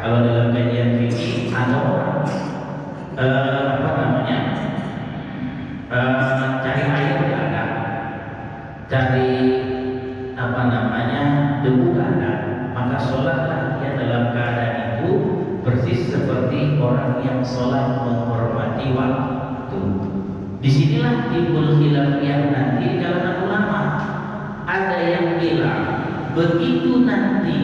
Kalau dalam kajian fikih ada orang apa namanya cari air nggak ada, cari apa namanya debu nggak ada, maka sholatlah dia dalam keadaan itu persis seperti orang yang sholat menghormati waktu. Disinilah timbul khilafiyah nanti di kalangan ulama. Ada yang bilang begitu nanti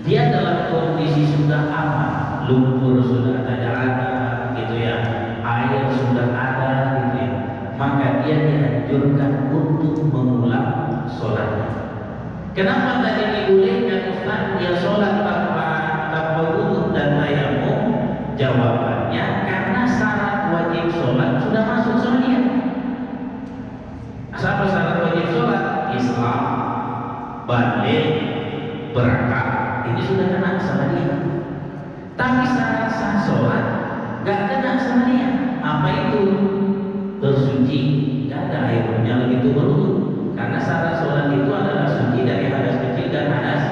dia dalam kondisi sudah aman, lumpur sudah tidak ada, gitu ya, air sudah ada, gitu ya, maka dia dianjurkan untuk mengulang sholatnya. Kenapa tadi dibolehkan Ustaz dia sholat tanpa wudu dan tayamum? Jawabannya karena syarat wajib sholat sudah masuk sama dia. Apa syarat wajib sholat? Islam, balik, berangkat, ini sudah kena sama dia. Tapi syarat sah sholat gak kena sama dia. Apa itu? Bersuci, gak ada airnya lagi itu berwudu. Karena syarat sholat itu adalah suci dari hadas kecil dan hadas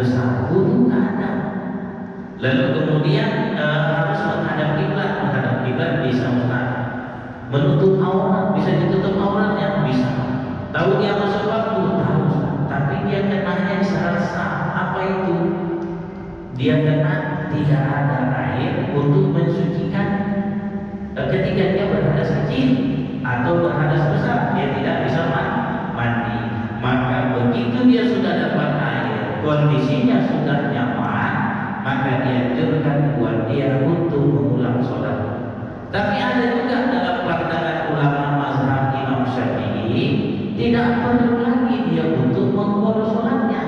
besar. Wudu gak ada. Lalu kemudian harus menghadap kiblat. Menghadap kiblat bisa menutup aurat, bisa ditutup auratnya, bisa. Tahu dia masuk waktu, tahu. Tapi dia kenanya di syarat sah. Apa itu? Dia kena tidak ada air untuk mensucikan ketika dia berhadas kecil atau berhadas besar, dia tidak bisa mandi. Maka begitu dia sudah dapat air, kondisinya sudah nyaman, maka dianjurkan buat dia untuk mengulang sholat. Tapi ada juga dalam pandangan ulama mazhab Imam Syafi'i, tidak perlu lagi dia untuk mengulang sholatnya.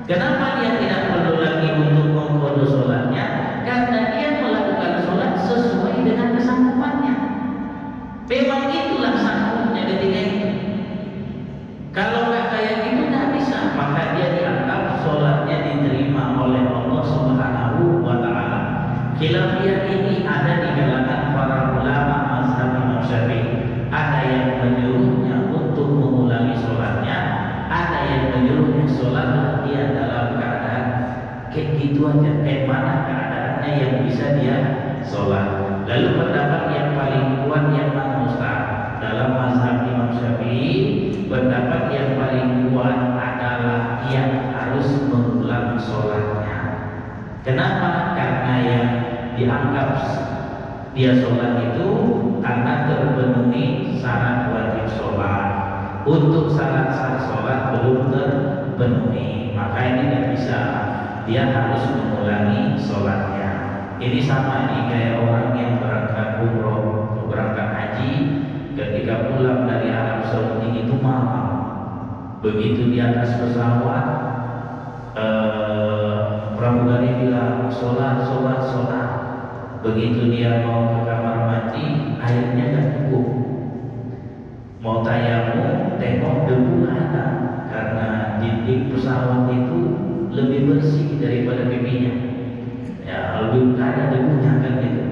Kenapa dia tidak perlu lagi untuk mengqadha sholatnya? Karena dia melakukan sholat sesuai dengan kesanggupannya. Memang itulah sanggupnya ketika itu. Kalau nggak kayak gitu nggak bisa, maka dia dianggap sholatnya diterima oleh Allah Subhanahu wa Ta'ala. Khilafiyah ini ada di kalangan para ulama mazhab Imam Syafi'i. Ada yang menyuruhnya untuk mengulangi sholatnya, ada yang menyuruhnya sholatlah dia dalam keadaan kayak gitu aja, mana keadaannya yang bisa dia sholat. Lalu pendapat yang paling kuat yang mana Ustaz? Dalam mazhab Imam Syafi'i, pendapat yang paling kuat adalah yang harus mengulang sholatnya. Kenapa? Karena yang dianggap dia sholat itu karena terpenuhi syarat wajib sholat. Untuk syarat sah sholat belum terpenuhi, maka ini tidak bisa, dia harus mengulangi sholatnya. Ini sama nih kayak orang yang berangkat umroh, berangkat haji, ketika pulang dari Arab Saudi itu malam. Begitu di atas pesawat, pramugari bilang sholat. Begitu dia mau ke kamar mandi, airnya tak cukup. Mau tayamum, tengok debu ada, karena dinding pesawat itu lebih bersih daripada pipinya. Ya, lebih ada debunya kan gitu.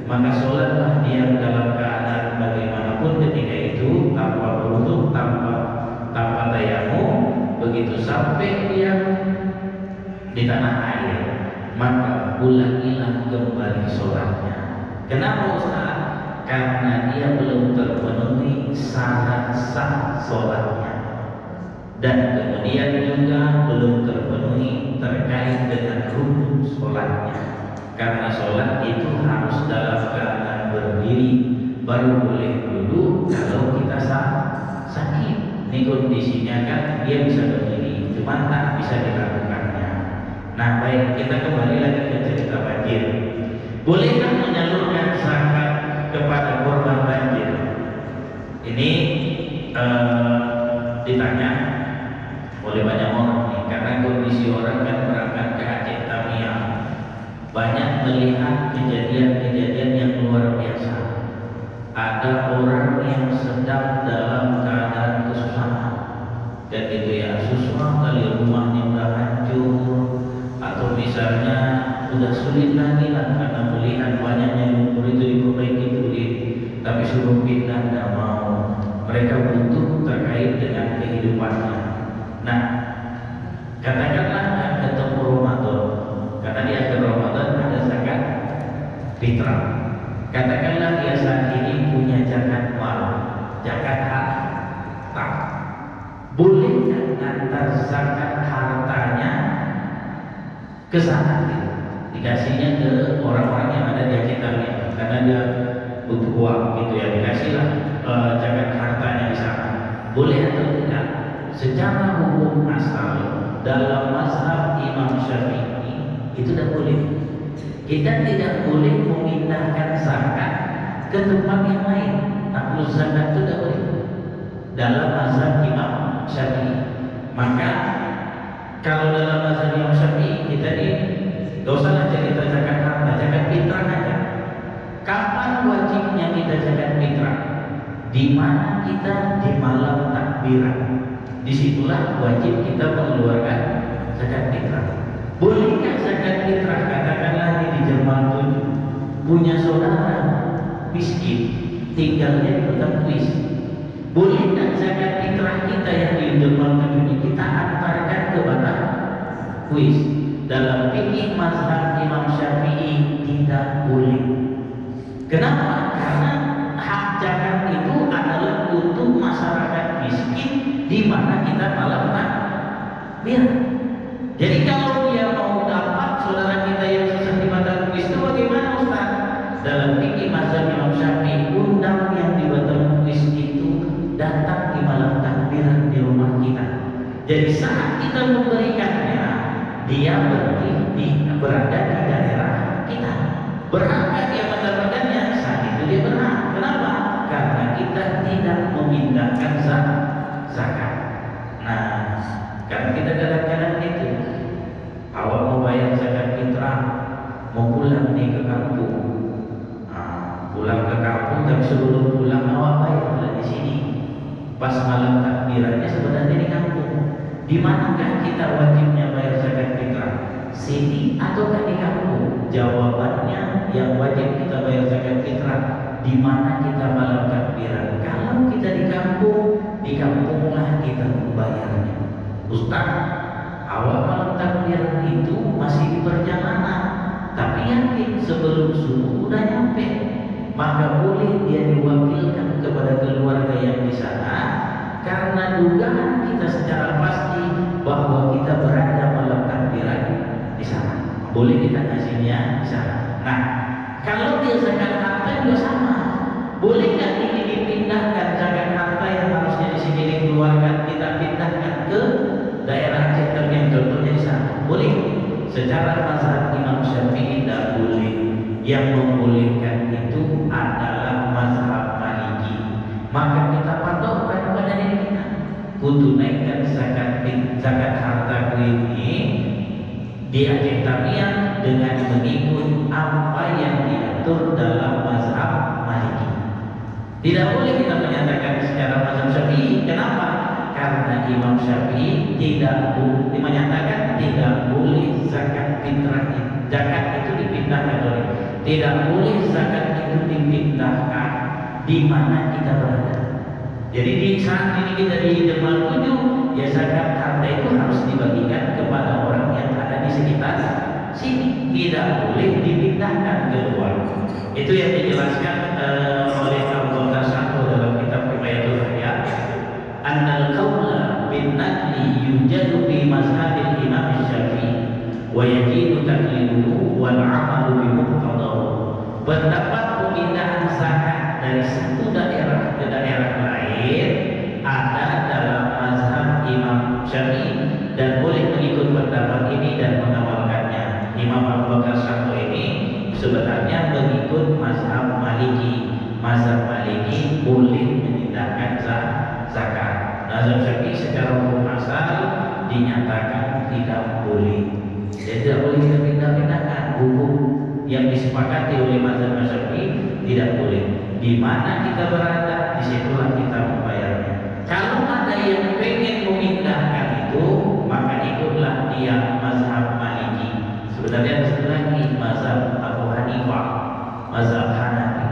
Maka sholatlah dia dalam keadaan bagaimanapun ketika itu, tanpa wudu, tanpa tayamum. Begitu sampai dia di tanah air, maka ulangilah kembali sholatnya. Kenapa Ustaz? Karena dia belum terpenuhi syarat sah sholatnya, dan kemudian juga belum terpenuhi terkait dengan rukun sholatnya. Karena sholat itu harus dalam keadaan berdiri, baru boleh duduk kalau kita sakit. Ini kondisinya kan dia bisa berdiri, cuma tak bisa dilakukannya. Nah baik, kita kembali lagi ke cerita banjir. Bolehkah menyalurkan zakat kepada korban banjir? Ini ditanya oleh banyak orang nih, karena kondisi orang kan berangkat ke Aceh Tamiang, banyak melihat kejadian-kejadian yang luar biasa. Ada orang yang sedang dalam keadaan kesusahan, dan itu ya susah kali, rumahnya udah hancur, atau misalnya udah sulit lagi lah karena melihat banyaknya lumpur itu diperbaiki sulit, tapi suruh pindah tidak mau. Mereka butuh terkait dengan kehidupannya. Nah, katakanlah ketemu Ramadan, zakat hartanya ke sana gitu. Dikasihnya ke orang-orang yang ada di sekitarnya karena dia butuh uang gitu ya, dikasihlah zakat hartanya di sana. Boleh atau tidak? Secara hukum asal dalam mazhab Imam Syafi'i itu tidak boleh. Kita tidak boleh memindahkan zakat ke tempat yang lain. Nafsu zakat itu tidak boleh dalam mazhab Imam Syafi'i. Maka kalau dalam mazhab Imam Syafi'i kita gak usahlah cerita zakat harta, zakat fitrah aja. Kapan wajibnya kita zakat fitrah? Di mana kita di malam takbiran, disitulah wajib kita mengeluarkan zakat fitrah. Bolehkah zakat fitrah katakanlah di Jerman 7 punya saudara miskin tinggalnya di kota Kuis, bolehkah zakat fitrah kita yang di Jerman 7 ini kita antarkan ke Batam Kuis? Dalam fikih mazhab Imam Syafi'i tidak boleh. Kenapa? Karena hak zakat itu adalah untuk masyarakat miskin di mana kita malam takbir. Jadi kalau dia mau dapat saudara kita yang susah di Batam Kuis itu bagaimana Ustaz? Dalam fikih mazhab Imam Syafi'i, undang yang di Batam Kuis itu datang di malam takbiran di rumah kita. Jadi saat kita memberikannya, dia berada di daerah kita. Berhak dia mendapatkannya, saat itu dia berhak. Kenapa? Karena kita tidak memindahkan zakat. Nah, kan kita kadang-kadang itu, awak mau bayar zakat fitrah, mau pulang nih ke kampung. Pulang ke kampung, tapi sebelum pulang awak bayarlah di sini. Pas malam takbirannya sebenarnya di kampung. Di manakah kita wajibnya bayar zakat fitrah? Sini ataukah di kampung? Jawabannya yang wajib kita bayar zakat fitrah di mana kita malam takbiran. Kalau kita di kampunglah kita membayarnya. Ustaz, awal malam takbiran itu masih di perjalanan, tapi yakin sebelum subuh udah nyampe, maka boleh dia diwakilkan kepada keluarga yang di sana karena dugaan kita secara pasti bahwa kita berada malam takbiran di sana. Boleh kita kasihnya di sana. Nah, kalau dia zakat harta juga sama. Boleh nggak ini dipindahkan zakat harta yang harusnya di sini dikeluarkan kita pindahkan ke daerah Aceh yang contohnya di sana? Boleh. Secara mazhab Imam Syafi'i tidak boleh. Yang membolehkan itu adalah mazhab Maliki. Maka kita patokkan pada diri kita. Tunaikan zakat harta ini di Aceh Tamiang dengan mengikut apa yang diatur dalam mazhab Maliki. Tidak boleh kita menyatakan secara mazhab Syafi'i. Kenapa? Karena Imam Syafi'i menyatakan tidak boleh zakat fitrah, zakat itu dipindahkan oleh. Tidak boleh zakat itu dipindahkan di mana kita berada. Jadi di saat ini kita di Jerman 7, ya zakat harta itu harus dibagikan kepada orang yang ada di sekitar sini. Tidak boleh dipindahkan keluar. Itu yang dijelaskan oleh Abu Bakar Sa'do dalam kitab Kifayatul Ahya. Annal qawla bin naqli yujadu fi mazhabil Imam Syafi'i wa yajidu taqliduhu wal 'amalu bi muqtadahu. Pendapat pemindahan zakat dari satu daerah ke daerah lain ada dalam mazhab Imam Syafi'i dan boleh mengikut pendapat ini dan mengamalkannya. Imam Abu Bakar Sa'do ini sebenarnya mengikut mazhab Maliki. Mazhab Maliki boleh memindahkan zakat. Mazhab Syafi'i secara hukum asal dinyatakan tidak boleh. Jadi tidak boleh kita pindah-pindahkan. Hukum yang disepakati oleh mazhab Syafi'i tidak boleh. Di mana kita berada, disitulah kita membayarnya. Kalau ada yang pengen memindahkan itu, maka ikutlah dia mazhab Maliki. Sebenarnya ada lagi mazhab Abu Hanifah, mazhab Hanafi.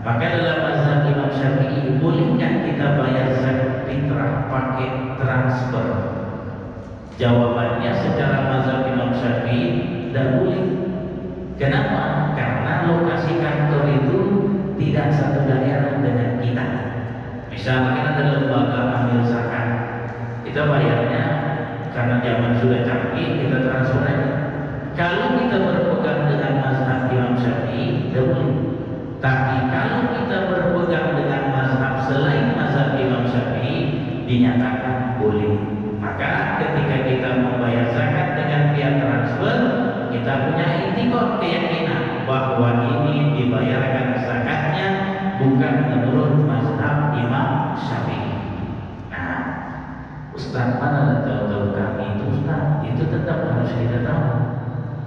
Maka dalam mazhab Imam Syafi'i, bolehkah kita bayar zakat fitrah pakai transfer? Jawabannya secara mazhab Imam Syafi'i tidak boleh. Kenapa? Karena lokasi kantor itu tidak satu daerah dengan kita. Misalnya ada lembaga amil zakat, kita bayarnya karena zaman sudah canggih kita transfer aja. Kalau kita berpegang dengan mazhab Imam Syafi'i, tidak boleh. Tapi kalau kita berpegang dengan mazhab selain mazhab Imam Syafi'i, dinyatakan boleh. Maka ketika kita membayar zakat dengan via transfer, kita punya intikad keyakinan bahwa ini dibayarkan zakatnya bukan menurut mazhab Imam Syafi'i. Nah, Ustaz, mana tahu kami itu Ustaz? Itu tetap harus kita tahu.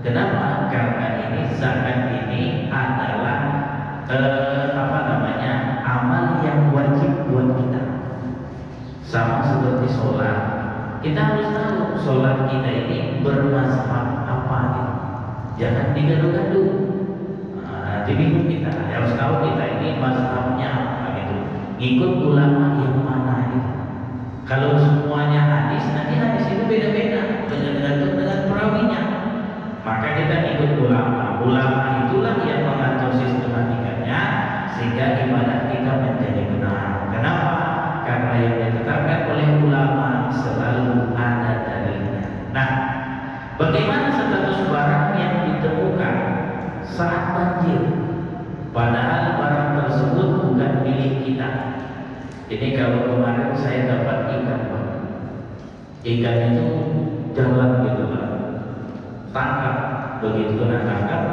Kenapa? Karena ini zakat ini adalah amal yang wajib buat kita. Sama seperti sholat, kita harus tahu sholat kita ini bermazhab apa gitu. Jangan digaduh-gaduh. Nanti bingung kita. Harus tahu kita ini mazhabnya apa gitu. Ikut ulama yang mana gitu. Kalau semuanya hadis, nanti hadis itu beda-beda dengan perawinya. Maka kita ikut ulama. Ulama itulah yang mengatur sistematikanya sehingga ibadah kita menjadi benar. Kenapa? Karena yang ditetapkan oleh ulama selalu ada dalilnya. Nah, bagaimana status barang yang ditemukan saat banjir, padahal barang tersebut bukan milik kita? Jadi kalau kemarin saya dapat ikan, Pak. Ikan itu jalan gitu, Pak. Tangkap, begitu kena tangkap